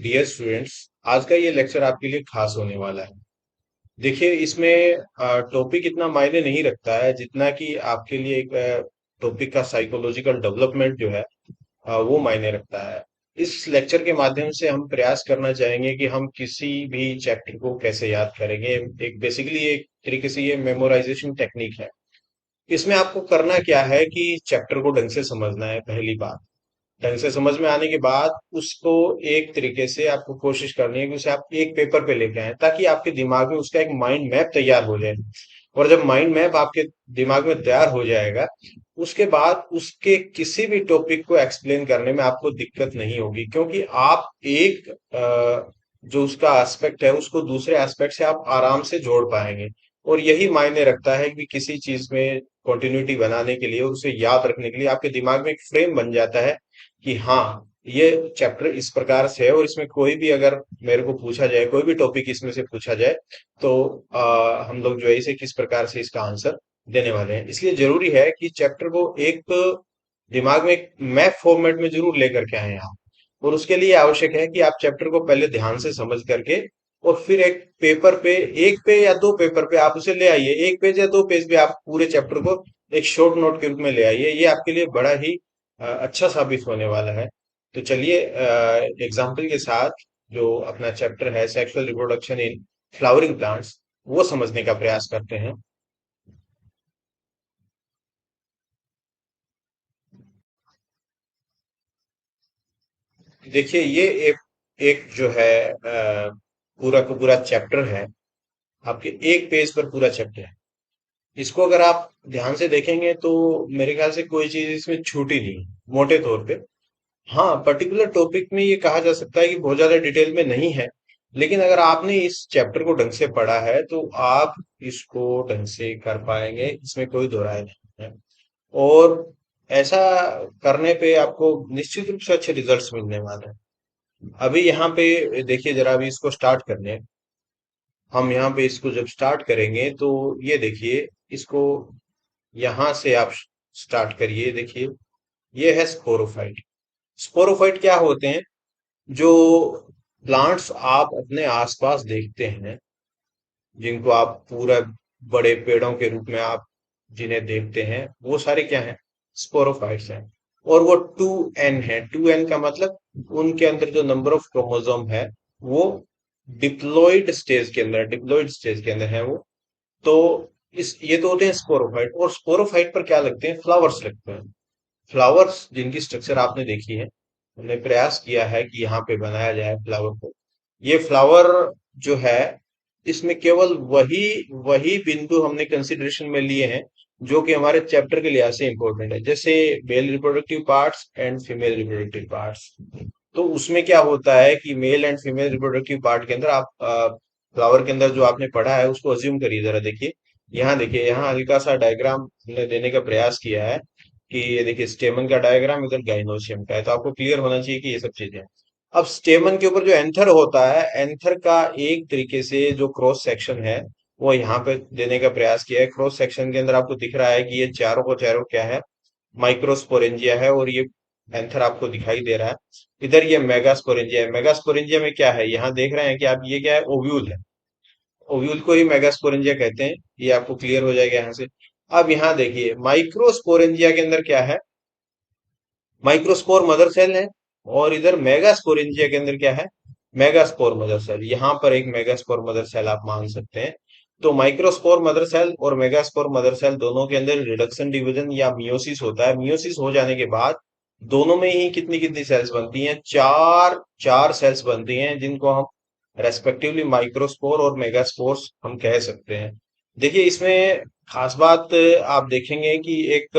Dear students, आज का ये लेक्चर आपके लिए खास होने वाला है। देखिए, इसमें टॉपिक इतना मायने नहीं रखता है जितना कि आपके लिए एक टॉपिक का साइकोलॉजिकल डेवलपमेंट जो है वो मायने रखता है। इस लेक्चर के माध्यम से हम प्रयास करना चाहेंगे कि हम किसी भी चैप्टर को कैसे याद करेंगे। एक बेसिकली एक तरीके से ये मेमोराइजेशन टेक्निक है। इसमें आपको करना क्या है कि चैप्टर को ढंग से समझना है। पहली बात, ढंग से समझ में आने के बाद उसको एक तरीके से आपको कोशिश करनी है कि उसे आप एक पेपर पे लेके आए, ताकि आपके दिमाग में उसका एक माइंड मैप तैयार हो जाए। और जब माइंड मैप आपके दिमाग में तैयार हो जाएगा, उसके बाद उसके किसी भी टॉपिक को एक्सप्लेन करने में आपको दिक्कत नहीं होगी, क्योंकि आप एक जो उसका एस्पेक्ट है उसको दूसरे एस्पेक्ट से आप आराम से जोड़ पाएंगे। और यही मायने रखता है कि किसी चीज में कंटिन्यूटी बनाने के लिए और उसे याद रखने के लिए आपके दिमाग में एक फ्रेम बन जाता है कि हाँ, ये चैप्टर इस प्रकार से है और इसमें कोई भी अगर मेरे को पूछा जाए, कोई भी टॉपिक इसमें से पूछा जाए, तो हम लोग जो है इसे किस प्रकार से इसका आंसर देने वाले हैं। इसलिए जरूरी है कि चैप्टर को एक दिमाग में एक मैप फॉर्मेट में जरूर लेकर के आए आप। और उसके लिए आवश्यक है कि आप चैप्टर को पहले ध्यान से समझ करके और फिर एक पेपर पे, एक पे या दो पेपर पे आप उसे ले आइए। एक पेज या दो पेज पे आप पूरे चैप्टर को एक शॉर्ट नोट के रूप में ले आइए। ये आपके लिए बड़ा ही अच्छा साबित होने वाला है। तो चलिए एग्जाम्पल के साथ जो अपना चैप्टर है sexual reproduction in flowering plants, वो समझने का प्रयास करते हैं। देखिए, ये एक एक जो है पूरा का पूरा चैप्टर है। आपके एक पेज पर पूरा चैप्टर है। इसको अगर आप ध्यान से देखेंगे तो मेरे ख्याल से कोई चीज इसमें छूटी नहीं, मोटे तौर पे। हाँ, पर्टिकुलर टॉपिक में ये कहा जा सकता है कि बहुत ज्यादा डिटेल में नहीं है, लेकिन अगर आपने इस चैप्टर को ढंग से पढ़ा है तो आप इसको ढंग से कर पाएंगे, इसमें कोई दो राय नहीं है। और ऐसा करने पे आपको निश्चित रूप से अच्छे रिजल्ट्स मिलने वाले हैं। अभी यहाँ पे देखिए जरा, अभी इसको स्टार्ट करने हैं। हम यहाँ पे इसको जब स्टार्ट करेंगे तो ये देखिए, इसको यहाँ से आप स्टार्ट करिए। देखिए, ये है स्पोरोफाइट। स्पोरोफाइट क्या होते हैं? जो प्लांट्स आप अपने आसपास देखते हैं, जिनको आप पूरा बड़े पेड़ों के रूप में आप जिन्हें देखते हैं, वो सारे क्या हैं? स्पोरोफाइट्स हैं। और वो 2n है। 2n का मतलब उनके अंदर जो नंबर ऑफ क्रोमोसोम है वो डिप्लॉइड स्टेज के अंदर है वो। तो इस ये तो होते हैं स्पोरोफाइट। और स्पोरोफाइट पर क्या लगते हैं? फ्लावर्स लगते हैं। फ्लावर्स जिनकी स्ट्रक्चर आपने देखी है, हमने प्रयास किया है कि यहाँ पे बनाया जाए फ्लावर को। ये फ्लावर जो है, इसमें केवल वही वही बिंदु हमने कंसिडरेशन में लिए हैं जो कि हमारे चैप्टर के लिहाज से इंपॉर्टेंट है, जैसे male reproductive parts and female reproductive parts. तो उसमें क्या होता है कि male and female reproductive part के अंदर आप फ्लावर के अंदर जो आपने पढ़ा है उसको अज्यूम करिए। जरा देखिए, यहाँ देखिए, यहाँ हल्का सा डायग्राम हमने देने का प्रयास किया है कि ये देखिए स्टेमन का डायग्राम, इधर गाइनोशियम का है, तो आपको क्लियर होना चाहिए कि ये सब चीजें हैं। अब स्टेमन के ऊपर जो एंथर होता है, एंथर का एक तरीके से जो क्रॉस सेक्शन है वो यहाँ पे देने का प्रयास किया है। क्रॉस सेक्शन के अंदर आपको दिख रहा है कि ये चारों को चारों क्या है? माइक्रोस्पोरेंजिया है। और ये एंथर आपको दिखाई दे रहा है। इधर ये मेगास्पोरेंजिया है। मेगास्पोरेंजिया में क्या है? यहाँ देख रहे हैं कि आप, ये क्या है? ओव्यूल है। ओव्यूल को ही मेगास्पोरेंजिया कहते हैं। ये आपको क्लियर हो जाएगा यहाँ से। अब यहाँ देखिए, माइक्रोस्पोरेंजिया के अंदर क्या है? माइक्रोस्पोर मदर सेल है। और इधर मेगास्पोरेंजिया के अंदर क्या है? Megaspore mother cell. यहाँ पर एक मेगास्पोर मदर सेल आप मान सकते हैं। तो माइक्रोस्पोर मदर सेल और मेगास्पोर मदर सेल दोनों के अंदर रिडक्शन डिवीजन या मियोसिस होता है। मियोसिस हो जाने के बाद दोनों में ही कितनी कितनी सेल्स बनती हैं? चार चार सेल्स बनती हैं, जिनको हम रेस्पेक्टिवली माइक्रोस्पोर और मेगास्पोर्स हम कह सकते हैं। देखिए, इसमें खास बात आप देखेंगे कि एक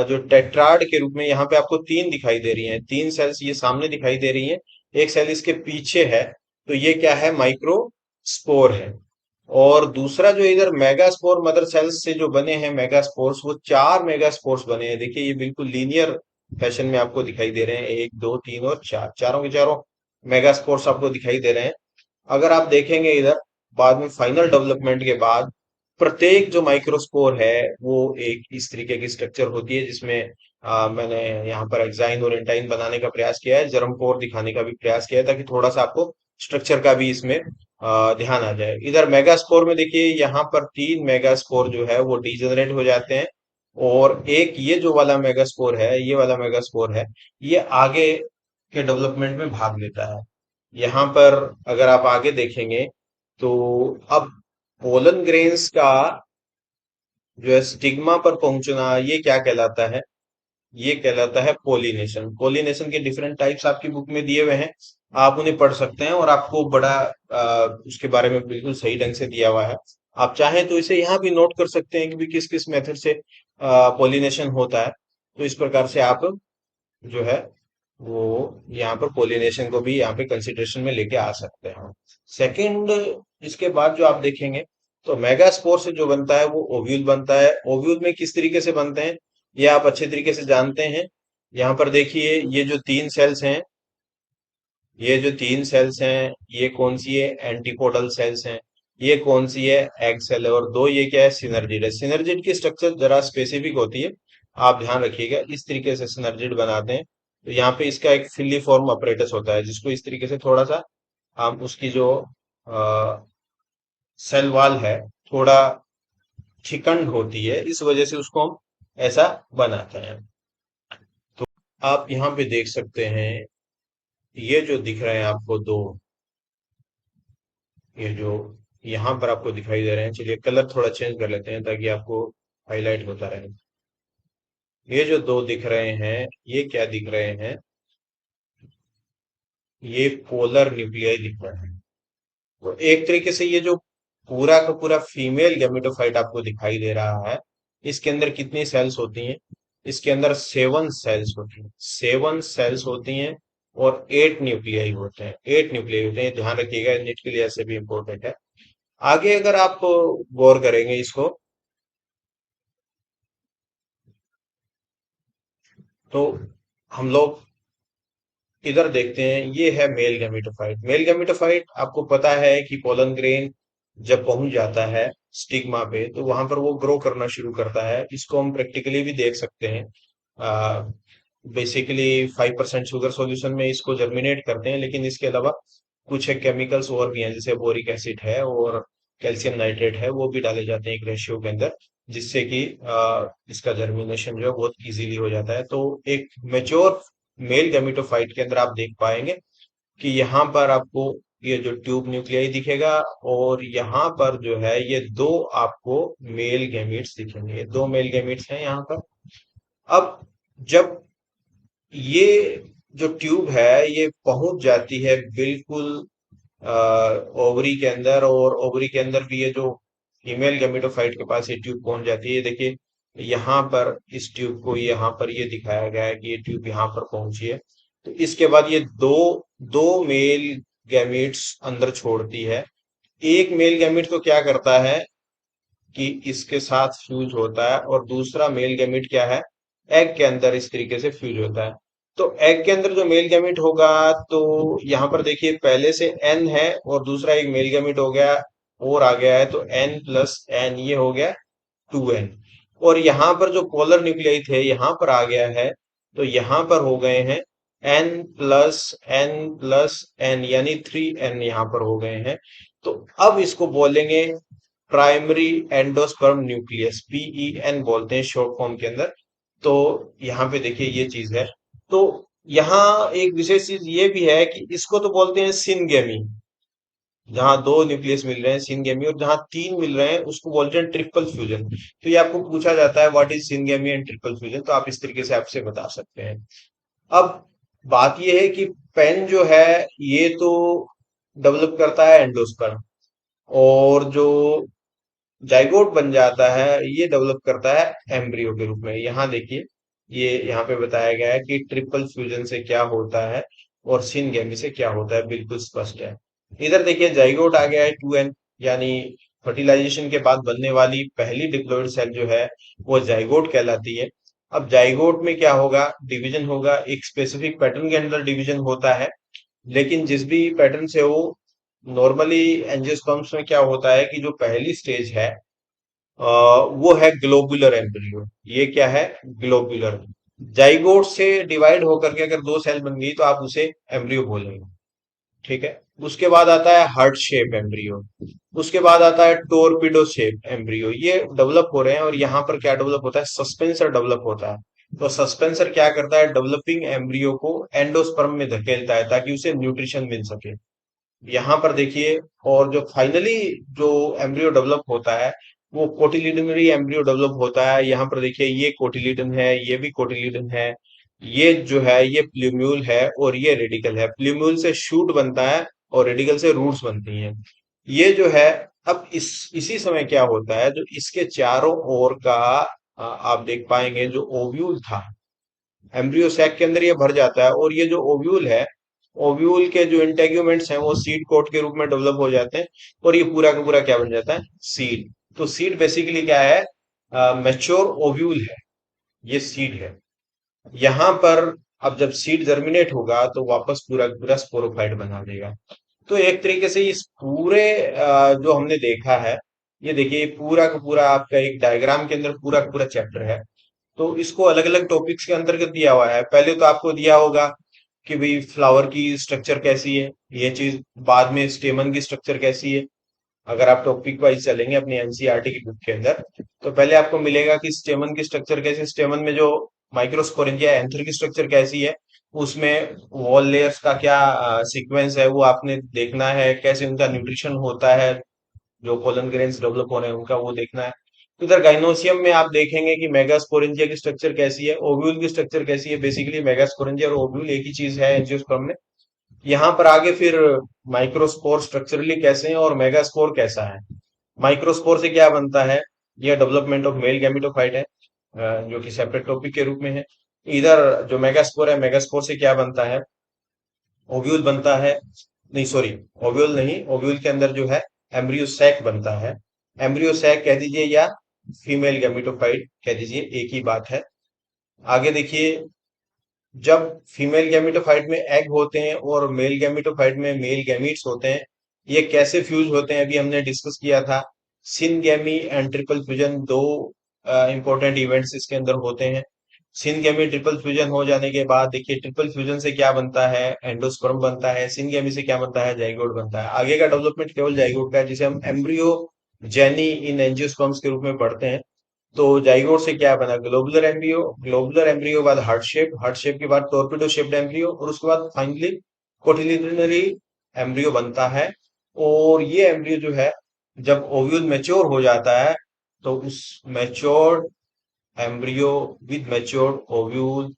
जो टेट्राड के रूप में यहाँ पे आपको तीन दिखाई दे रही हैं। तीन सेल्स ये सामने दिखाई दे रही हैं, एक सेल इसके पीछे है। तो ये क्या है? माइक्रो स्पोर है। और दूसरा जो इधर मेगास्पोर मदर सेल्स से जो बने हैं मेगास्पोर्स, वो चार मेगास्पोर्स बने हैं। देखिए, ये बिल्कुल लीनियर फैशन में आपको दिखाई दे रहे हैं। एक, दो, तीन और चार, चारों के चारों मेगास्पोर्स आपको दिखाई दे रहे हैं। अगर आप देखेंगे इधर, बाद में फाइनल डेवलपमेंट के बाद प्रत्येक जो माइक्रोस्पोर है वो एक इस तरीके की स्ट्रक्चर होती है, जिसमें मैंने यहाँ पर एक्साइन और एंटाइन बनाने का प्रयास किया है, जर्म कोर दिखाने का भी प्रयास किया है, ताकि थोड़ा सा आपको स्ट्रक्चर का भी इसमें ध्यान आ जाए। इधर मेगास्पोर में देखिए, यहाँ पर 3 मेगास्पोर जो है वो डीजेनरेट हो जाते हैं, और एक ये जो वाला मेगास्पोर है, ये वाला मेगास्पोर है, ये आगे के डेवलपमेंट में भाग लेता है। यहाँ पर अगर आप आगे देखेंगे तो अब पोलन ग्रेन्स का जो है स्टिग्मा पर पहुंचना, ये क्या कहलाता है? ये कहलाता है पोलिनेशन। पोलिनेशन के डिफरेंट टाइप्स आपकी बुक में दिए हुए हैं, आप उन्हें पढ़ सकते हैं, और आपको बड़ा उसके बारे में बिल्कुल सही ढंग से दिया हुआ है। आप चाहें तो इसे यहाँ भी नोट कर सकते हैं कि भी किस किस मेथड से पोलिनेशन होता है। तो इस प्रकार से आप जो है वो यहाँ पर पोलिनेशन को भी यहाँ पे कंसिडरेशन में लेके आ सकते हैं। सेकंड, इसके बाद जो आप देखेंगे तो मेगास्पोर से जो बनता है वो ओव्यूल बनता है। ओव्यूल में किस तरीके से बनते हैं ये आप अच्छे तरीके से जानते हैं। यहाँ पर देखिए, ये जो 3 सेल्स हैं, ये जो 3 सेल्स हैं, ये कौन सी है? एंटीपोडल सेल्स हैं। ये कौन सी है? एग सेल है। और दो, ये क्या है? सिनर्जिड है। सिनर्जिड की स्ट्रक्चर जरा स्पेसिफिक होती है, आप ध्यान रखिएगा। इस तरीके से सिनर्जिड बनाते हैं। तो यहाँ पे इसका एक फिलीफॉर्म अपरेटस होता है, जिसको इस तरीके से थोड़ा सा हम उसकी जो सेल वॉल है, थोड़ा थिकंड होती है, इस वजह से उसको हम ऐसा बनाते हैं। तो आप यहाँ पे देख सकते हैं, ये जो दिख रहे हैं आपको दो, ये जो यहाँ पर आपको दिखाई दे रहे हैं, चलिए कलर थोड़ा चेंज कर लेते हैं ताकि आपको हाईलाइट होता रहे। ये जो दो दिख रहे हैं, ये क्या दिख रहे हैं? ये पोलर न्यूक्लियाई दिख रहे हैं। तो एक तरीके से ये जो पूरा का पूरा फीमेल गैमेटोफाइट आपको दिखाई दे रहा है, इसके अंदर कितनी सेल्स होती हैं? इसके अंदर 7 सेल्स होती हैं। 7 सेल्स होती हैं, और 8 न्यूक्लियाई होते हैं। 8 न्यूक्लियाई होते हैं, ध्यान रखिएगा, नेट के लिए ऐसे भी इंपॉर्टेंट है। आगे अगर आप गौर करेंगे इसको, तो हम लोग इधर देखते हैं, ये है मेल गैमेटोफाइट। मेल गैमेटोफाइट आपको पता है कि पोलन ग्रेन जब पहुंच जाता है स्टिग्मा पे, तो वहां पर वो ग्रो करना शुरू करता है। इसको हम प्रैक्टिकली भी देख सकते हैं। बेसिकली 5% शुगर सॉल्यूशन में इसको जर्मिनेट करते हैं, लेकिन इसके अलावा कुछ केमिकल्स और भी हैं, जैसे बोरिक एसिड है और कैल्शियम नाइट्रेट है, वो भी डाले जाते हैं एक रेशियो के अंदर, जिससे कि इसका जर्मिनेशन जो है बहुत इजीली हो जाता है। तो एक मेच्योर मेल गैमेटोफाइट के अंदर आप देख पाएंगे कि यहाँ पर आपको ये जो ट्यूब न्यूक्लियाई दिखेगा, और यहाँ पर जो है ये दो आपको मेल गैमेट्स दिखेंगे। ये दो मेल गैमेट्स हैं यहाँ पर। अब जब ये जो ट्यूब है ये पहुंच जाती है बिल्कुल ओवरी के अंदर, और ओवरी के अंदर भी ये जो फीमेल गैमेटोफाइट के पास ये ट्यूब पहुंच जाती है। देखिए, यहाँ पर इस ट्यूब को यहाँ पर ये दिखाया गया है कि ये ट्यूब यहाँ पर पहुंची है। तो इसके बाद ये दो दो मेल गैमेट्स अंदर छोड़ती है। एक मेल गैमेट तो क्या करता है कि इसके साथ फ्यूज होता है, और दूसरा मेल गैमेट क्या है? एग के अंदर इस तरीके से फ्यूज होता है। तो एग के अंदर जो मेल गैमेट होगा, तो यहाँ पर देखिए पहले से एन है, और दूसरा एक मेल गैमेट हो गया और आ गया है, तो एन प्लस एन ये हो गया 2n। और यहाँ पर जो पोलर न्यूक्लियाई थे यहाँ पर आ गया है, तो यहाँ पर हो गए हैं n+n+n, यानी 3n यहाँ पर हो गए हैं। तो अब इसको बोलेंगे प्राइमरी एंडोस्पर्म न्यूक्लियस, PEN बोलते हैं शॉर्ट फॉर्म के अंदर। तो यहाँ पे देखिए ये चीज है। तो यहाँ एक विशेष चीज ये भी है कि इसको तो बोलते हैं सिनगेमी, जहां दो न्यूक्लियस मिल रहे हैं सिनगेमी, और जहां तीन मिल रहे हैं उसको बोलते हैं ट्रिपल फ्यूजन। तो ये आपको पूछा जाता है what is syngamy and triple fusion, तो आप इस तरीके से आपसे बता सकते हैं। अब बात ये है कि पेन जो है ये तो डेवलप करता है एंडोस्पर्म, और जो जाइगोट बन जाता है ये डेवलप करता है एम्ब्रियो के रूप में। यहाँ देखिए, ये यहाँ पे बताया गया है कि ट्रिपल फ्यूजन से क्या होता है और सिनगेमी से क्या होता है, बिल्कुल स्पष्ट है। इधर देखिए जाइगोट आ गया है 2n, यानी फर्टिलाइजेशन के बाद बनने वाली पहली डिप्लॉइड सेल जो है वो जाइगोट कहलाती है। अब जाइगोट में क्या होगा? डिवीजन होगा, एक स्पेसिफिक पैटर्न के अंदर डिवीजन होता है, लेकिन जिस भी पैटर्न से हो, नॉर्मली एंजियोस्पर्म्स में क्या होता है कि जो पहली स्टेज है वो है ग्लोबुलर एम्ब्रियो। ये क्या है? ग्लोबुलर। जाइगोट से डिवाइड होकर के अगर दो सेल बन गई तो आप उसे एम्ब्रियो बोलेंगे। ठीक है। उसके बाद आता है हार्ट शेप एम्ब्रियो। उसके बाद आता है टोरपीडो शेप एम्ब्रियो। ये डेवलप हो रहे हैं, और यहाँ पर क्या डेवलप होता है, सस्पेंसर डेवलप होता है। तो सस्पेंसर क्या करता है, डेवलपिंग एम्ब्रियो को एंडोस्पर्म में धकेलता है ताकि उसे न्यूट्रिशन मिल सके। यहाँ पर देखिए, और जो फाइनली जो एम्ब्रियो डेवलप होता है वो कोटिलिडनरी एम्ब्रियो डेवलप होता है। यहाँ पर देखिए, ये कोटिलिडन है, ये भी कोटिलिडन है, ये जो है ये प्ल्यूम्यूल है, और ये रेडिकल है। प्ल्यूम्यूल से शूट बनता है और रेडिकल से रूट्स बनती हैं। ये जो है, अब इसी समय क्या होता है, जो इसके चारों ओर का आप देख पाएंगे जो ओव्यूल था, एम्ब्रियो सैक के अंदर ये भर जाता है, और ये जो ओव्यूल है, ओव्यूल के जो इंटेग्यूमेंट्स हैं वो सीड कोट के रूप में डेवलप हो जाते हैं, और ये पूरा का पूरा क्या बन जाता है, सीड। तो सीड बेसिकली क्या है, मैच्योर ओव्यूल है, ये सीड है। यहाँ पर अब जब सीड जर्मिनेट होगा तो वापस पूरा का पूरा स्पोरोफाइट बना देगा। तो एक तरीके से इस पूरे जो हमने देखा है, ये देखिए, ये पूरा का पूरा आपका एक डायग्राम के अंदर पूरा का पूरा चैप्टर है। तो इसको अलग अलग टॉपिक्स के अंतर्गत दिया हुआ है। पहले तो आपको दिया होगा कि भाई फ्लावर की स्ट्रक्चर कैसी है, ये चीज। बाद में स्टेमन की स्ट्रक्चर कैसी है। अगर आप टॉपिक वाइज चलेंगे अपनी एनसीईआरटी की बुक के अंदर, तो पहले आपको मिलेगा कि स्टेमन की स्ट्रक्चर कैसी है, स्टेमन में जो माइक्रोस्पोरेंजिया एंथर की स्ट्रक्चर कैसी है, उसमें वॉल लेयर्स का क्या सीक्वेंस है वो आपने देखना है, कैसे उनका न्यूट्रिशन होता है, जो पोलन ग्रेन्स डेवलप हो रहे हैं उनका वो देखना है। तो इधर गाइनोसियम में आप देखेंगे कि मेगास्पोरेंजिया की स्ट्रक्चर कैसी है, ओव्यूल की स्ट्रक्चर कैसी है। बेसिकली मेगास्पोरेंजिया और ओव्यूल एक ही चीज है एंजियोस्पर्म में। यहाँ पर आगे फिर माइक्रोस्पोर स्ट्रक्चरली कैसे हैं और मेगास्पोर कैसा है। माइक्रोस्पोर से क्या बनता है, यह डेवलपमेंट ऑफ मेल गैमेटोफाइट है, जो कि सेपरेट टॉपिक के रूप में है। इधर जो मेगास्पोर है, मेगास्पोर से क्या बनता है, ओव्यूल बनता है। नहीं, सॉरी, ओव्यूल नहीं, ओव्यूल के अंदर जो है एम्ब्रियो सैक बनता है। एम्ब्रियो सैक कह दीजिए या फीमेल गैमेटोफाइट कह दीजिए, एक ही बात है। आगे देखिए, जब फीमेल गैमेटोफाइट में एग होते हैं और मेल गैमेटोफाइट में मेल गैमीट्स होते हैं, ये कैसे फ्यूज होते हैं अभी हमने डिस्कस किया था। सिनगैमी एंड ट्रिपल फ्यूजन, दो इंपॉर्टेंट इवेंट्स इसके अंदर होते हैं। सिनगैमी ट्रिपल फ्यूजन हो जाने के बाद देखिए, ट्रिपल फ्यूजन से क्या बनता है, एंडोस्पर्म बनता है। सिनगैमी से क्या बनता है, जाइगोट बनता है। आगे का डेवलपमेंट केवल जाइगोट का है, जिसे हम एम्ब्रियो जेनी इन एंजियोस्पर्म्स के रूप में पढ़ते हैं। तो जाइगोट से क्या बना, ग्लोबुलर एम्ब्रियो, ग्लोबुलर एम्ब्रियो के बाद हार्ट शेप के बाद टोरपीडो शेप्ड एम्ब्रियो, और उसके बाद फाइनली कोटिलिडनरी एम्ब्रियो बनता है। और ये एम्ब्रियो जो है, जब ओव्यूल मैच्योर हो जाता है, तो उस matured embryo with matured ovule,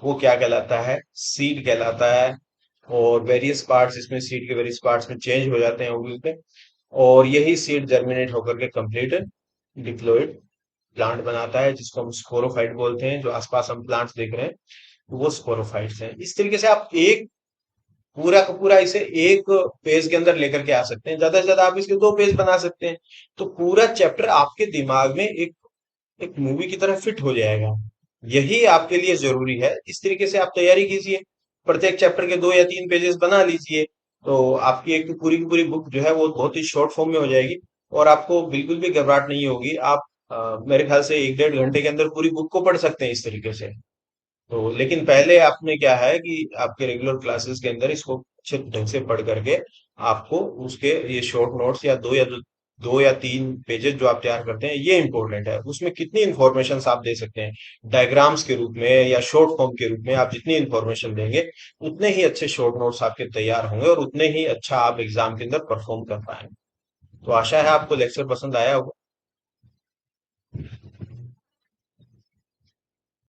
वो क्या कहलाता है, सीड कहलाता है। और वेरियस पार्ट्स इसमें, सीड के वेरियस पार्ट्स में चेंज हो जाते हैं ओव्यूल पे, और यही सीड जर्मिनेट होकर के कंप्लीट डिप्लॉयड प्लांट बनाता है, जिसको हम स्पोरोफाइट बोलते हैं। जो आसपास हम प्लांट्स देख रहे हैं वो स्पोरोफाइट्स हैं। इस तरीके से आप एक पूरा का पूरा इसे एक पेज के अंदर लेकर के आ सकते हैं। ज्यादा से ज्यादा आप इसके दो पेज बना सकते हैं। तो पूरा चैप्टर आपके दिमाग में एक एक मूवी की तरह फिट हो जाएगा। यही आपके लिए जरूरी है। इस तरीके से आप तैयारी कीजिए, प्रत्येक चैप्टर के 2 या 3 पेजेस बना लीजिए। तो आपकी एक पूरी की पूरी बुक जो है वो बहुत ही शॉर्ट फॉर्म में हो जाएगी, और आपको बिल्कुल भी घबराहट नहीं होगी। आप मेरे ख्याल से 1 डेढ़ घंटे के अंदर पूरी बुक को पढ़ सकते हैं इस तरीके से। तो लेकिन पहले आपने क्या है कि आपके रेगुलर क्लासेस के अंदर इसको अच्छे ढंग से पढ़ करके आपको उसके ये शॉर्ट नोट्स या 2 या 3 पेजेस जो आप तैयार करते हैं, ये इंपॉर्टेंट है। उसमें कितनी इंफॉर्मेशन आप दे सकते हैं डायग्राम्स के रूप में या शॉर्ट फॉर्म के रूप में, आप जितनी इंफॉर्मेशन देंगे उतने ही अच्छे शॉर्ट नोट्स आपके तैयार होंगे, और उतने ही अच्छा आप एग्जाम के अंदर परफॉर्म कर पाएंगे। तो आशा है आपको लेक्चर पसंद आया होगा।